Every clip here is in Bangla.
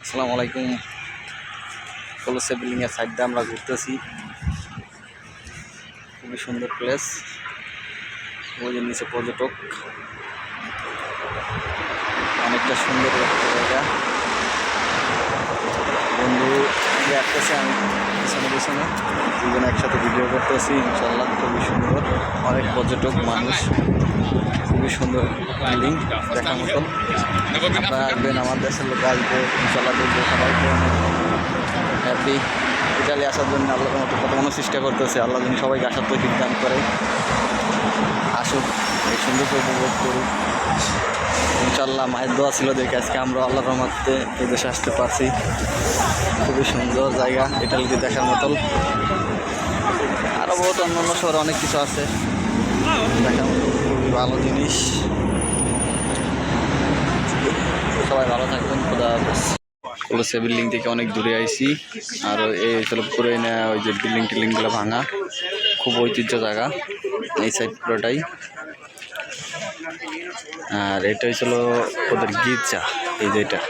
আসসালামু আলাইকুম। কলসে বিল্ডিংয়ের সাইড দিয়ে আমরা ঘুরতেছি। খুবই সুন্দর প্লেস। ওই যে নিচে পর্যটক, অনেকটা সুন্দর একটা জায়গা। বন্ধু আসতেছে, আমি পিছনে পিছনে দুজনে একসাথে ভিডিও করতেছি। ইনশাল্লাহ খুবই সুন্দর, অনেক পর্যটক মানুষ, খুবই সুন্দর বিল্ডিং দেখার মতন। আপনারা আসবেন, আমার দেশের লোক আসবে, ইনশাল্লাহ দেখবে সবাইকে অনেক হ্যাপি। ইটালি আসার জন্য আল্লাহর মতো কত মানুষ চেষ্টা করতেছে। আল্লাহ যিনি সবাইকে আসার তৌফিক দান করে, আসুক, এই সৌন্দর্য উপভোগ করুক। ইনশাল্লাহ মায়ের দোয়া ছিল দেখে আজকে আমরা আল্লাহর রহমতে এই দেশে আসতে পারছি। খুবই সুন্দর জায়গা, ইটালিতে দেখার মতন। আরও বহুত অন্য অন্য শহরে অনেক কিছু আছে দেখার মতো, খুবই ভালো জিনিস। সবাই ভালো থাকবেন, খোদা হাফেজ। কলসে বিল্ডিং থেকে অনেক দূরে আইছি, আর এই পুরো না ওই যে টিল্ডিংগুলো ভাঙা, খুব ঐতিহ্য জায়গা এই সাইড পুরোটাই। আর এটা হয়েছিল ওদের গির্জা, এই যে এটা,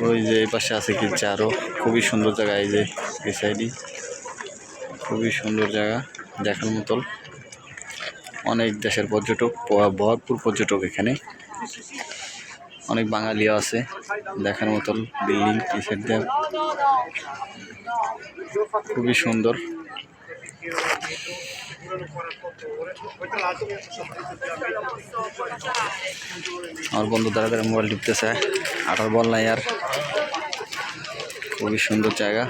ওই যে এই পাশে আছে গির্জা। আরও খুবই সুন্দর জায়গা, এই যে এই সাইডই খুবই সুন্দর জায়গা দেখার মতন। অনেক দেশের পর্যটক, ভরপুর পর্যটক এখানে, অনেক বাঙালিও আছে দেখার মতন। বিল্ডিং এই সাইড দিয়ে খুবই সুন্দর। আমার বন্ধু দ্বারা দ্বারা মোবাইল টিপতেছে, আটার বল নাই আর। খুবই সুন্দর জায়গা।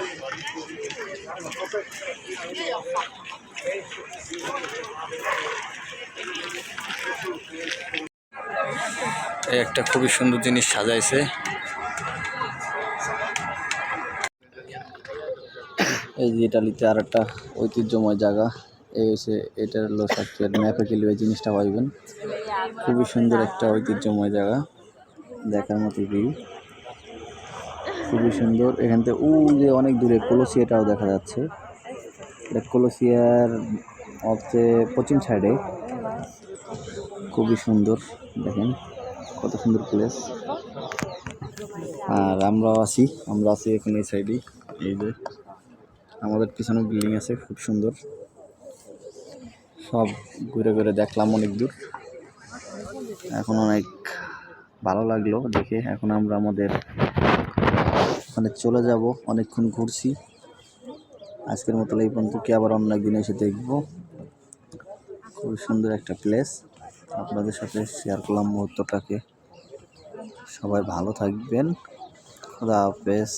এই একটা খুবই সুন্দর জিনিস সাজাইছে। এই যে ইটালিতে আর একটা ঐতিহ্যময় জায়গা, এই হচ্ছে এটার হলো সবচেয়ে ম্যাপে গেলে এই জিনিসটা পাইবেন। খুবই সুন্দর একটা ঐতিহ্যময় জায়গা দেখার মতো ভিউ, খুবই সুন্দর। এখান থেকে যে অনেক দূরে কলসিয়াটাও দেখা যাচ্ছে। এটা কলসিয়ার সবচেয়ে পশ্চিম সাইডে, খুবই সুন্দর। দেখেন কত সুন্দর প্লেস। আর আমরা আছি এখানে এই সাইডে। এই যে আমাদের পিছনে বিল্ডিং আছে, খুব সুন্দর। সব ঘুরে ঘুরে দেখলাম অনেক দূর, এখন অনেক ভালো লাগলো দেখে। এখন আমরা আমাদের মানে চলে যাব। অনেকক্ষণ ঘুরছি, আজকের মতো এই পর্যন্ত, কি আবার অন্য একদিন এসে দেখবো। খুব সুন্দর একটা প্লেস, আপনাদের সাথে শেয়ার করলাম মুহূর্তটাকে। সবাই ভালো থাকবেন, খোদা হাফেজ।